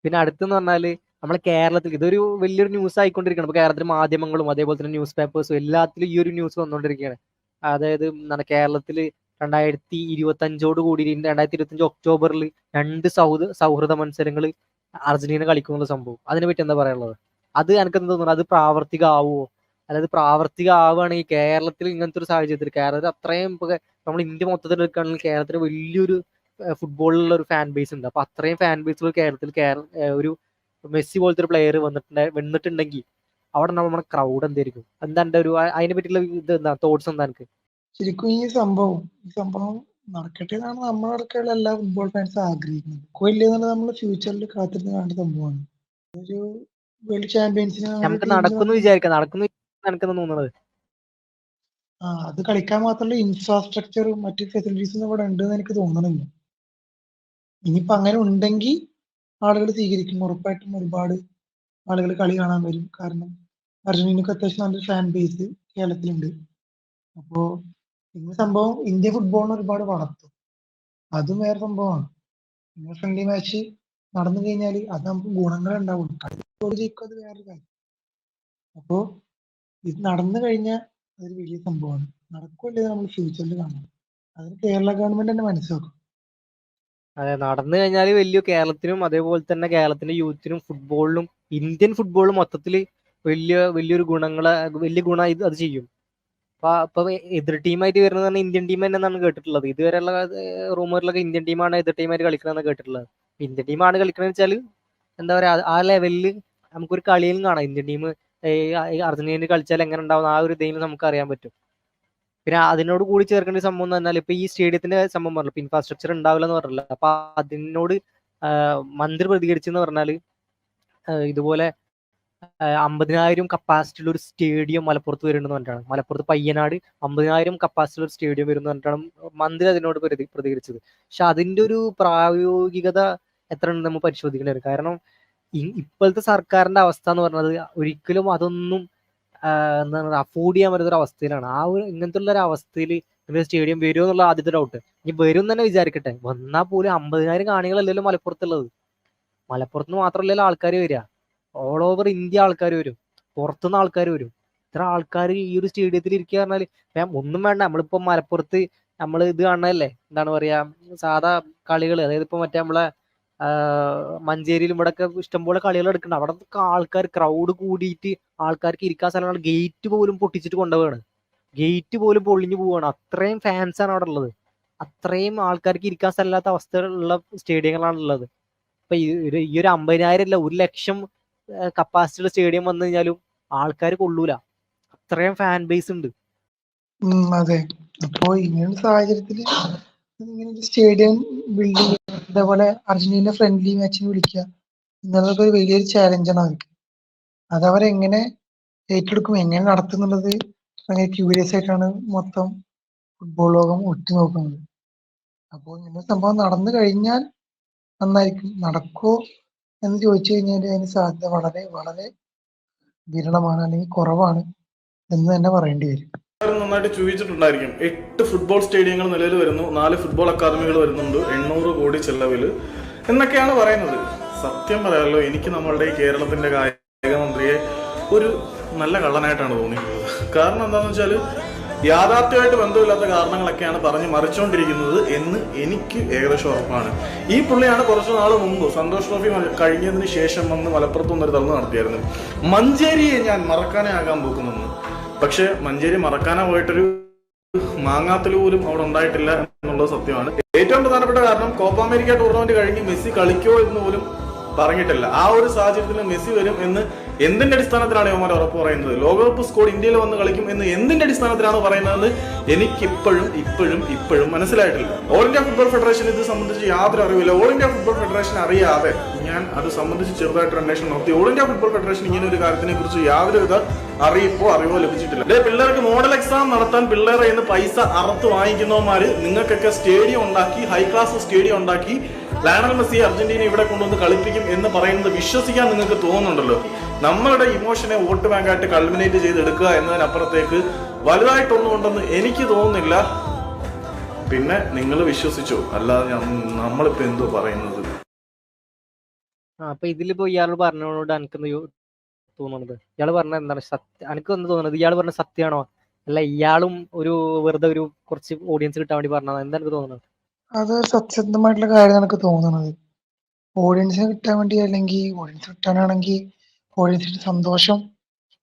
പിന്നെ അടുത്തെന്ന് പറഞ്ഞാല് നമ്മളെ കേരളത്തിൽ ഇതൊരു വലിയൊരു ന്യൂസ് ആയിക്കൊണ്ടിരിക്കുകയാണ്. ഇപ്പൊ കേരളത്തിലെ മാധ്യമങ്ങളും അതേപോലെ തന്നെ ന്യൂസ് പേപ്പേഴ്സും എല്ലാത്തിലും ഈ ഒരു ന്യൂസ് വന്നുകൊണ്ടിരിക്കുകയാണ്. അതായത് എന്താണ് കേരളത്തിൽ 2025 കൂടി 2025 ഒക്ടോബറിൽ 2 സൗഹൃദ മത്സരങ്ങൾ അർജന്റീന കളിക്കുന്ന സംഭവം. അതിനെ പറ്റി എന്താ പറയാനുള്ളത്? അത് എനിക്ക് എന്താ തോന്നുന്നത്, അത് പ്രാവർത്തികമാവുമോ? അതായത് പ്രാവർത്തികമാവുകയാണെങ്കിൽ കേരളത്തിൽ ഇങ്ങനത്തെ ഒരു സാഹചര്യത്തിൽ കേരളത്തിൽ അത്രയും നമ്മൾ ഇന്ത്യ മൊത്തത്തിൽ എടുക്കുകയാണെങ്കിൽ കേരളത്തിൽ വലിയൊരു ഫുട്ബോളിലുള്ള ഒരു ഫാൻ ബേസ് ഉണ്ട്. അപ്പൊ അത്രയും ഫാൻ ബേസുകൾ കേരളത്തിൽ ഒരു മെസ്സി പോലത്തെ ഒരു പ്ലെയർ വന്നിട്ടുണ്ടെങ്കിൽ അവിടെ നമ്മുടെ ക്രൗഡ് എന്തായിരിക്കും? എന്താ എന്റെ ഒരു അതിനെ പറ്റിയുള്ള ഇത് എന്താ തോട്ട്സ് എന്താ എനിക്ക്? ശരിക്കും ഈ സംഭവം നടക്കട്ടെ എന്നാണ് നമ്മളടക്കമുള്ള എല്ലാ ഫുട്ബോൾ ഫാൻസും ആഗ്രഹിക്കുന്നത്. കൊല്ലിയ എന്നുള്ളത് നമ്മൾ ഫ്യൂച്ചറിൽ കാത്തിരുന്ന് കാണേണ്ട സംഭവമാണ്. ഒരു വേൾഡ് ചാമ്പ്യൻസിന് അങ്ങനെ നമുക്ക് ടീമിന് നടക്കുന്നു വിചാരിക്കാം, നടക്കുന്നു എനിക്കെന്ന് തോന്നുന്നത്. അത് കളിക്കാൻ മാത്രമുള്ള ഇൻഫ്രാസ്ട്രക്ചറും മറ്റു ഫെസിലിറ്റീസും ഇവിടെ ഉണ്ടെന്ന് എനിക്ക് തോന്നണില്ല. ഇനിയിപ്പോ അങ്ങനെ ഉണ്ടെങ്കിൽ ആളുകൾ സ്വീകരിക്കും. ഉറപ്പായിട്ടും ഒരുപാട് ആളുകൾ കളി കാണാൻ വരും. കാരണം അർജന്റീനക്ക് അത്യാവശ്യം നല്ലൊരു ഫാൻ ബേസ് കേരളത്തിലുണ്ട്. അപ്പോ ഇന്ന് സംഭവം ഇന്ത്യ ഫുട്ബോളിനെ ഒരുപാട് വളർത്തും. അതും വേറെ സംഭവമാണ്. ഇന്ത്യ ഫ്രണ്ട്ലി മാച്ച് നടന്നു കഴിഞ്ഞാൽ അത് നമുക്ക് ഗുണങ്ങൾ ഉണ്ടാവുള്ളൂ. കളിയോട് ജയിക്കും, അത് വേറൊരു കാര്യം. അപ്പോ ഇത് നടന്നു കഴിഞ്ഞാൽ അതൊരു വലിയ സംഭവമാണ്. നടക്കില്ലേ നമ്മൾ ഫ്യൂച്ചറിൽ കാണണം. അതിന് കേരള ഗവൺമെന്റ് തന്നെ മനസ്സിലാക്കും. അതെ, നടന്നു കഴിഞ്ഞാൽ വലിയ കേരളത്തിനും അതേപോലെ തന്നെ കേരളത്തിന്റെ യൂത്തിനും ഫുട്ബോളിനും ഇന്ത്യൻ ഫുട്ബോളും മൊത്തത്തിൽ വലിയൊരു വലിയ ഗുണം അത് ചെയ്യും. അപ്പൊ എതിർ ടീമായിട്ട് വരുന്നത് പറഞ്ഞാൽ ഇന്ത്യൻ ടീം തന്നെ എന്നാണ് കേട്ടിട്ടുള്ളത്. ഇതുവരെയുള്ള റൂമറിലൊക്കെ ഇന്ത്യൻ ടീമാണ് എതിർ ടീമായിട്ട് കളിക്കണമെന്ന് കേട്ടിട്ടുള്ളത്. ഇന്ത്യൻ ടീമാണ് കളിക്കണമെന്ന് വെച്ചാൽ എന്താ പറയാ, ആ ലെവലിൽ നമുക്കൊരു കളിയിലും കാണാം ഇന്ത്യൻ ടീം അർജന്റീന കളിച്ചാൽ എങ്ങനെ ഉണ്ടാവും ആ ഒരു ഇതേലും നമുക്ക് അറിയാൻ പറ്റും. പിന്നെ അതിനോട് കൂടി ചേർക്കേണ്ട ഒരു സംഭവം എന്ന് പറഞ്ഞാൽ ഇപ്പൊ ഈ സ്റ്റേഡിയത്തിന്റെ സംഭവം പറഞ്ഞു, ഇൻഫ്രാസ്ട്രക്ചർ ഉണ്ടാവില്ല എന്ന് പറഞ്ഞില്ല. അപ്പൊ അതിനോട് മന്ത്രി പ്രതികരിച്ചെന്ന് പറഞ്ഞാല് ഇതുപോലെ 50,000 കപ്പാസിറ്റിയുള്ള ഒരു സ്റ്റേഡിയം മലപ്പുറത്ത് വരുന്നുണ്ടെന്ന് പറഞ്ഞിട്ടാണ്. മലപ്പുറത്ത് പയ്യനാട് 50,000 കപ്പാസിറ്റിയുള്ള ഒരു സ്റ്റേഡിയം വരുന്നു പറഞ്ഞിട്ടാണ് മന്ത്രി അതിനോട് പ്രതികരിച്ചത്. പക്ഷെ അതിന്റെ ഒരു പ്രായോഗികത എത്ര ഉണ്ടെന്ന് നമ്മൾ പരിശോധിക്കേണ്ടി വരും. കാരണം ഇപ്പോഴത്തെ സർക്കാരിന്റെ അവസ്ഥ എന്ന് പറഞ്ഞത് ഒരിക്കലും അതൊന്നും എന്താ പറയുക അഫോർഡ് ചെയ്യാൻ പറ്റുന്ന ഒരു അവസ്ഥയിലാണ്. ഇങ്ങനത്തെ ഉള്ള ഒരു അവസ്ഥയിൽ സ്റ്റേഡിയം വരുമോ എന്നുള്ള ആദ്യത്തെ ഡൗട്ട്. ഇനി വരും തന്നെ വിചാരിക്കട്ടെ, വന്നാൽ പോലും 50,000 കാണികളല്ലല്ലോ മലപ്പുറത്തുള്ളത്. മലപ്പുറത്ത് മാത്രമല്ലല്ലോ ആൾക്കാർ വരിക, ഓൾ ഓവർ ഇന്ത്യ ആൾക്കാർ വരും, പുറത്തുനിന്ന് ആൾക്കാർ വരും. ഇത്ര ആൾക്കാർ ഈ ഒരു സ്റ്റേഡിയത്തിൽ ഇരിക്കുക പറഞ്ഞാല് ഒന്നും വേണ്ട. നമ്മളിപ്പോ മലപ്പുറത്ത് നമ്മൾ ഇത് കാണണല്ലേ, എന്താണ് പറയാ, സാധാ കളികൾ. അതായത് ഇപ്പൊ മറ്റേ നമ്മളെ മഞ്ചേരിയിലും ഇവിടെയൊക്കെ ഇഷ്ടംപോലെ കളികൾ എടുക്കുന്നുണ്ട്. അവിടെ ആൾക്കാർ ക്രൗഡ് കൂടിയിട്ട് ആൾക്കാർക്ക് ഇരിക്കാൻ സ്ഥലമാണ്, ഗേറ്റ് പോലും പൊട്ടിച്ചിട്ട് കൊണ്ടുപോവാണ്. ഗേറ്റ് പോലും പൊളിഞ്ഞു പോവാണ്. അത്രയും ഫാൻസ് ആണ് അവിടെ ഉള്ളത്. അത്രയും ആൾക്കാർക്ക് ഇരിക്കാൻ സ്ഥലമില്ലാത്ത അവസ്ഥയുള്ള സ്റ്റേഡിയങ്ങളാണ് ഉള്ളത്. ഇപ്പൊ ഈ ഒരു 50,000 അല്ല, 1,00,000 കപ്പാസിറ്റിയുള്ള സ്റ്റേഡിയം വന്നു കഴിഞ്ഞാലും ആൾക്കാർ കൊള്ളൂല. അത്രയും ഫാൻ ബേസ് ഉണ്ട്. അതെ. അപ്പോ ഇങ്ങനൊരു സാഹചര്യത്തിൽ ഇങ്ങനെ ഒരു സ്റ്റേഡിയം ബിൽഡ് ചെയ്യുക, അതേപോലെ അർജന്റീന ഫ്രണ്ട്ലി മാച്ചിന് വിളിക്കുക എന്നുള്ളതൊക്കെ ഒരു വലിയൊരു ചാലഞ്ചാണ് അവർക്ക്. അത് അവരെങ്ങനെ ഏറ്റെടുക്കും, എങ്ങനെ നടത്തുന്നുള്ളത് ഭയങ്കര ക്യൂരിയസ് ആയിട്ടാണ് മൊത്തം ഫുട്ബോൾ ലോകം ഉറ്റുനോക്കുന്നത്. അപ്പോൾ ഇങ്ങനെ സംഭവം നടന്നു കഴിഞ്ഞാൽ നന്നായിരിക്കും. നടക്കോ എന്ന് ചോദിച്ചു കഴിഞ്ഞാൽ അതിന് സാധ്യത വളരെ വളരെ വിരളമാണ്, അല്ലെങ്കിൽ കുറവാണ് എന്ന് തന്നെ പറയേണ്ടി വരും. നന്നായിട്ട് ചോദിച്ചിട്ടുണ്ടായിരിക്കും. 8 ഫുട്ബോൾ സ്റ്റേഡിയങ്ങൾ നിലവിൽ വരുന്നു, 4 ഫുട്ബോൾ അക്കാദമികൾ വരുന്നുണ്ട്, 800 കോടി ചെലവിൽ എന്നൊക്കെയാണ് പറയുന്നത്. സത്യം പറയാമല്ലോ, എനിക്ക് നമ്മളുടെ ഈ കേരളത്തിന്റെ കായിക മന്ത്രിയെ ഒരു നല്ല കള്ളനായിട്ടാണ് തോന്നിയിട്ടുള്ളത്. കാരണം എന്താണെന്ന് വെച്ചാൽ യാഥാർത്ഥ്യമായിട്ട് ബന്ധമില്ലാത്ത കാരണങ്ങളൊക്കെയാണ് പറഞ്ഞ് മറിച്ചുകൊണ്ടിരിക്കുന്നത് എന്ന് എനിക്ക് ഏകദേശം ഉറപ്പാണ്. ഈ പുള്ളിയാണ് കുറച്ചു നാൾ മുമ്പ് സന്തോഷ് ട്രോഫി കഴിഞ്ഞതിന് ശേഷം വന്ന് മലപ്പുറത്ത് നിന്നൊരു തള്ളു നടത്തിയായിരുന്നു, മഞ്ചേരിയെ ഞാൻ മറക്കാനേ ആകാൻ പോകുന്നെന്ന്. പക്ഷെ മഞ്ചേരി മറക്കാനാ പോയിട്ടൊരു മാങ്ങാത്തല് പോലും അവിടെ ഉണ്ടായിട്ടില്ല എന്നുള്ളത് സത്യമാണ്. ഏറ്റവും പ്രധാനപ്പെട്ട കാരണം കോപ്പ അമേരിക്ക ടൂർണമെന്റ് കഴിഞ്ഞ് മെസ്സി കളിക്കോ എന്ന് പോലും പറഞ്ഞിട്ടില്ല. ആ ഒരു സാഹചര്യത്തിൽ മെസ്സി വരും എന്ന് എന്തിന്റെ അടിസ്ഥാനത്തിലാണ് യോമാർ ഉറപ്പ് പറയുന്നത്? ലോകകപ്പ് സ്ക്വാഡ് ഇന്ത്യയിൽ വന്ന് കളിക്കും എന്ന് എന്തിന്റെ അടിസ്ഥാനത്തിലാണ് പറയുന്നത്? എനിക്ക് ഇപ്പോഴും മനസ്സിലായിട്ടില്ല. ഓൾ ഇന്ത്യ ഫുട്ബോൾ ഫെഡറേഷൻ ഇത് സംബന്ധിച്ച് യാതൊരു അറിവില്ല. ഓൾ ഇന്ത്യ ഫുട്ബോൾ ഫെഡറേഷൻ അറിയാതെ ഞാൻ അത് സംബന്ധിച്ച് ചെറുതായിട്ട് അന്വേഷണം നടത്തി. ഓൾ ഇന്ത്യ ഫുട്ബോൾ ഫെഡറേഷൻ ഇങ്ങനെ ഒരു കാര്യത്തിനെ കുറിച്ച് യാതൊരുവിധ അറിവോ ലഭിച്ചിട്ടില്ല. പിള്ളേർക്ക് മോഡൽ എക്സാം നടത്താൻ പിള്ളേരെ ഇന്ന് പൈസ അറുത്ത് വാങ്ങിക്കുന്നവന്മാര് നിങ്ങൾക്കൊക്കെ സ്റ്റേഡിയം ഉണ്ടാക്കി, ഹൈ ക്ലാസ് സ്റ്റേഡിയം ഉണ്ടാക്കി ലയണൽ മെസ്സി അർജന്റീന ഇവിടെ കൊണ്ടുവന്ന് കളിപ്പിക്കും എന്ന് പറയുന്നത് വിശ്വസിക്കാൻ നിങ്ങൾക്ക് തോന്നുന്നുണ്ടല്ലോ. നമ്മളുടെ ഇമോഷനെ വോട്ട് ബാങ്കായിട്ട് കൾമിനേറ്റ് ചെയ്തെടുക്കുക എന്നതിനപ്പുറത്തേക്ക് വലുതായിട്ടൊന്നും ഉണ്ടെന്ന് എനിക്ക് തോന്നുന്നില്ല. പിന്നെ നിങ്ങൾ വിശ്വസിച്ചോ, അല്ലാതെ നമ്മളിപ്പോ എന്തോ പറയുന്നത്? അപ്പൊ ഇതിലിപ്പോ ഇയാൾ പറഞ്ഞോട് എനിക്കെന്ത് തോന്നുന്നത്? ഇയാൾ പറഞ്ഞ എന്താണ് സത്യം? എനിക്ക് ഒന്ന് തോന്നുന്നത് ഇയാൾ പറഞ്ഞ സത്യമാണോ, അല്ല ഇയാളും ഒരു വെറുതെ ഒരു കുറച്ച് ഓഡിയൻസ് കിട്ടാൻ വേണ്ടി പറഞ്ഞത്? എന്താ എനിക്ക് തോന്നുന്നത്? അത് സത്യസന്ധമായിട്ടുള്ള കാര്യം എനിക്ക് തോന്നുന്നത്. ഓഡിയൻസിന് കിട്ടാൻ വേണ്ടി, അല്ലെങ്കിൽ ഓഡിയൻസ് കിട്ടാനാണെങ്കിൽ ഓഡിയൻസിന്റെ സന്തോഷം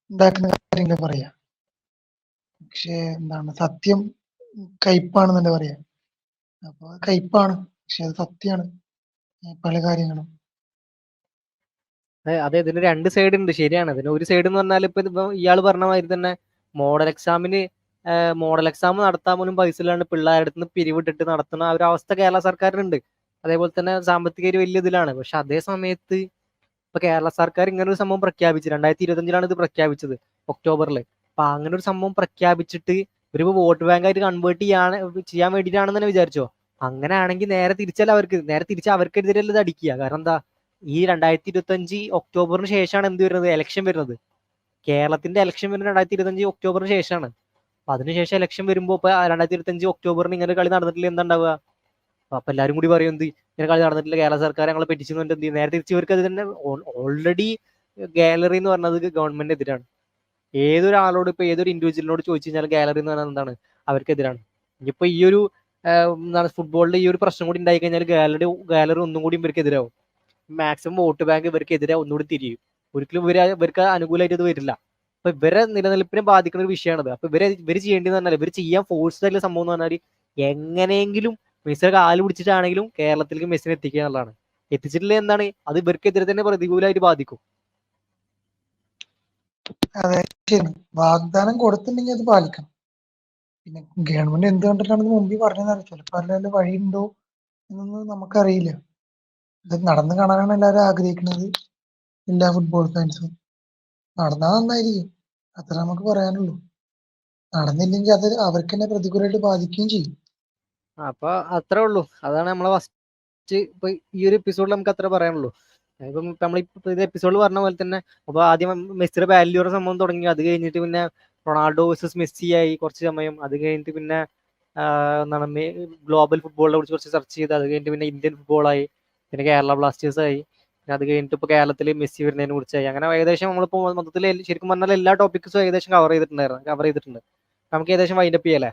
ഉണ്ടാക്കുന്ന കാര്യങ്ങൾ പറയാ. പക്ഷെ എന്താണ് സത്യം കയ്പാണെന്നല്ലേ പറയാ. അപ്പൊ അത് കയ്പാണ്, പക്ഷെ അത് സത്യമാണ് പല കാര്യങ്ങളും. അതെ, ഇതിന് രണ്ട് സൈഡ് ഉണ്ട്, ശരിയാണ്. ഇതിന് ഒരു സൈഡ് എന്ന് പറഞ്ഞാൽ ഇപ്പൊ ഇയാൾ പറഞ്ഞ മാതിരി തന്നെ മോഡൽ എക്സാമിന് മോഡൽ എക്സാം നടത്താൻ പോലും പൈസ ഇല്ലാണ്ട് പിള്ളേരുടെ അടുത്ത് നിന്ന് പിരിവിട്ടിട്ട് നടത്തുന്ന ആ ഒരു അവസ്ഥ കേരള സർക്കാരിനുണ്ട്. അതേപോലെ തന്നെ സാമ്പത്തിക ഒരു വലിയ ഇതിലാണ്. പക്ഷെ അതേ സമയത്ത് ഇപ്പൊ കേരള സർക്കാർ ഇങ്ങനെ ഒരു സംഭവം പ്രഖ്യാപിച്ചു, 2025 ഇത് പ്രഖ്യാപിച്ചത്, ഒക്ടോബറിൽ. അപ്പൊ അങ്ങനെ ഒരു സംഭവം പ്രഖ്യാപിച്ചിട്ട് ഒരു വോട്ട് ബാങ്ക് ആയിട്ട് കൺവേർട്ട് ചെയ്യാൻ വേണ്ടിയിട്ടാണെന്ന് തന്നെ വിചാരിച്ചോ? അങ്ങനെയാണെങ്കിൽ നേരെ തിരിച്ച് അവർക്കെതിരെ ഇത് അടിക്കുക. കാരണം എന്താ, ഈ 2025 ഒക്ടോബറിന് ശേഷമാണ് എന്ത് വരുന്നത്, ഇലക്ഷൻ വരുന്നത്. കേരളത്തിന്റെ ഇലക്ഷൻ വരുന്നത് 2025 ഒക്ടോബറിന് ശേഷമാണ്. അപ്പൊ അതിനുശേഷം ഇലക്ഷൻ വരുമ്പോ ഇപ്പൊ 2025 ഒക്ടോബറിന് ഇങ്ങനെ കളി നടന്നിട്ടില്ല, എന്താ ഉണ്ടാവുക? അപ്പൊ എല്ലാവരും കൂടി പറയും എന്ത്, ഇങ്ങനെ കളി നടന്നിട്ടില്ല, കേരള സർക്കാർ ഞങ്ങളെ പെറ്റിച്ചു എന്ത് ചെയ്യും? നേരെ തിരിച്ച് ഇവർക്ക് അത് തന്നെ. ഓൾറെഡി ഗാലറി എന്ന് പറഞ്ഞത് ഗവൺമെന്റിന് എതിരാണ്. ഏതൊരാളോട് ഇപ്പൊ ഏതൊരു ഇൻഡിവിജ്വലിനോട് ചോദിച്ചു കഴിഞ്ഞാൽ ഗാലറി എന്ന് പറഞ്ഞാൽ എന്താണ്, അവർക്കെതിരാണ്. ഇനിയിപ്പോ ഈ ഒരു എന്താണ് ഫുട്ബോളിന്റെ ഈ ഒരു പ്രശ്നം കൂടി ഉണ്ടായി കഴിഞ്ഞാൽ ഗാലറി ഒന്നും കൂടി ഇവർക്ക് എതിരാവും. മാക്സിമം വോട്ട് ബാങ്ക് ഇവർക്കെതിരെ ഒന്നുകൂടി തിരിയും. ഒരിക്കലും ഇവർക്ക് അനുകൂലമായിട്ട് ഇത് വരില്ല. അപ്പൊ ഇവരെ നിലനിൽപ്പിനെ ബാധിക്കുന്ന ഒരു വിഷയമാണത്. അപ്പൊ ഇവര് ചെയ്യേണ്ടതെന്ന് പറഞ്ഞാൽ, ഇവർ ചെയ്യാൻ ഫോഴ്സ്ഡ് ആയിട്ടുള്ള സംഭവം എന്ന് പറഞ്ഞാൽ എങ്ങനെയെങ്കിലും മെസ്സിയുടെ കാല് പിടിച്ചിട്ടാണെങ്കിലും കേരളത്തിലേക്ക് മെസ്സിനെ എത്തിക്കുക എന്നുള്ളതാണ്. എത്തിച്ചിട്ടില്ല എന്താണ്, അത് ഇവർക്കെതിരെ തന്നെ പ്രതികൂലമായിട്ട് ബാധിക്കും. അതെ, ശരിയാണ്. വാഗ്ദാനം കൊടുത്തിട്ടുണ്ടെങ്കിൽ അത് പാലിക്കണം. പിന്നെ ഗവൺമെന്റ് എന്ത് കണ്ടിട്ടാണെന്ന് മുമ്പിൽ പറഞ്ഞതെന്നറിയാം. ചിലപ്പോൾ അതിൽ വഴിയുണ്ടോ എന്നൊന്നും നമുക്കറിയില്ല. ഇത് നടന്നു കാണാനാണ് എല്ലാവരും ആഗ്രഹിക്കുന്നത്, എല്ലാ ഫുട്ബോൾ ഫാൻസും. നടന്നാൽ നന്നായിരിക്കും, അത്ര നമുക്ക് പറയാനുള്ളൂ. നടന്നില്ലെങ്കിൽ അത് അവർക്ക് തന്നെ പ്രതികൂലമായിട്ട് ബാധിക്കുകയും ചെയ്യും. അപ്പൊ അത്രേ ഉള്ളൂ. അതാണ് നമ്മളെ ഫസ്റ്റ് ഇപ്പൊ ഈ ഒരു എപ്പിസോഡിൽ നമുക്ക് അത്ര പറയാനുള്ളൂ. ഇപ്പം നമ്മളിപ്പോ ഇത് എപ്പിസോഡിൽ പറഞ്ഞ പോലെ തന്നെ, അപ്പൊ ആദ്യം മെസ്സിയുടെ വാല്യൂറ സംഭവം തുടങ്ങി. അത് കഴിഞ്ഞിട്ട് പിന്നെ റൊണാൾഡോ വേഴ്സസ് മെസ്സി ആയി കുറച്ച് സമയം. അത് കഴിഞ്ഞിട്ട് പിന്നെ എന്താണ് ഗ്ലോബൽ ഫുട്ബോളിനെ കുറിച്ച് കുറച്ച് സെർച്ച് ചെയ്ത്. അത് കഴിഞ്ഞിട്ട് പിന്നെ ഇന്ത്യൻ ഫുട്ബോളായി, പിന്നെ കേരള ബ്ലാസ്റ്റേഴ്സ് ആയി. പിന്നെ അത് കഴിഞ്ഞിട്ട് ഇപ്പൊ കേരളത്തിൽ മെസ്സി വരുന്നതിനെ കുറിച്ചായി. അങ്ങനെ ഏകദേശം നമ്മളിപ്പോ മൊത്തത്തിൽ ശരിക്കും പറഞ്ഞാൽ എല്ലാ ടോപ്പിക്സും ഏകദേശം കവർ ചെയ്തിട്ടുണ്ട്. നമുക്ക് ഏകദേശം വൈൻഡപ്പ് ചെയ്യാല്ലേ?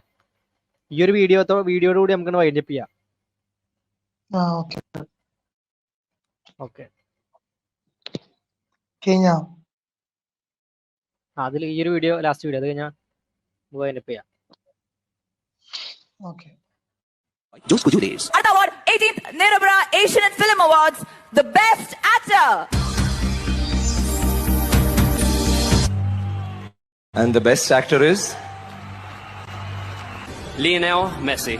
ഈ ഒരു വീഡിയോയോട് കൂടി നമുക്ക് വൈൻഡപ്പ് ചെയ്യാം. ഓക്കെ, ഓക്കെ, കഴിഞ്ഞാ അതിൽ ഈ ഒരു വീഡിയോ ലാസ്റ്റ് വീഡിയോ, അത് കഴിഞ്ഞാൽ വൈൻഡപ്പ് ചെയ്യാം. Okay. Art Award 18th Nirabra Asian Film Awards, the best actor. And the best actor is Lionel Messi.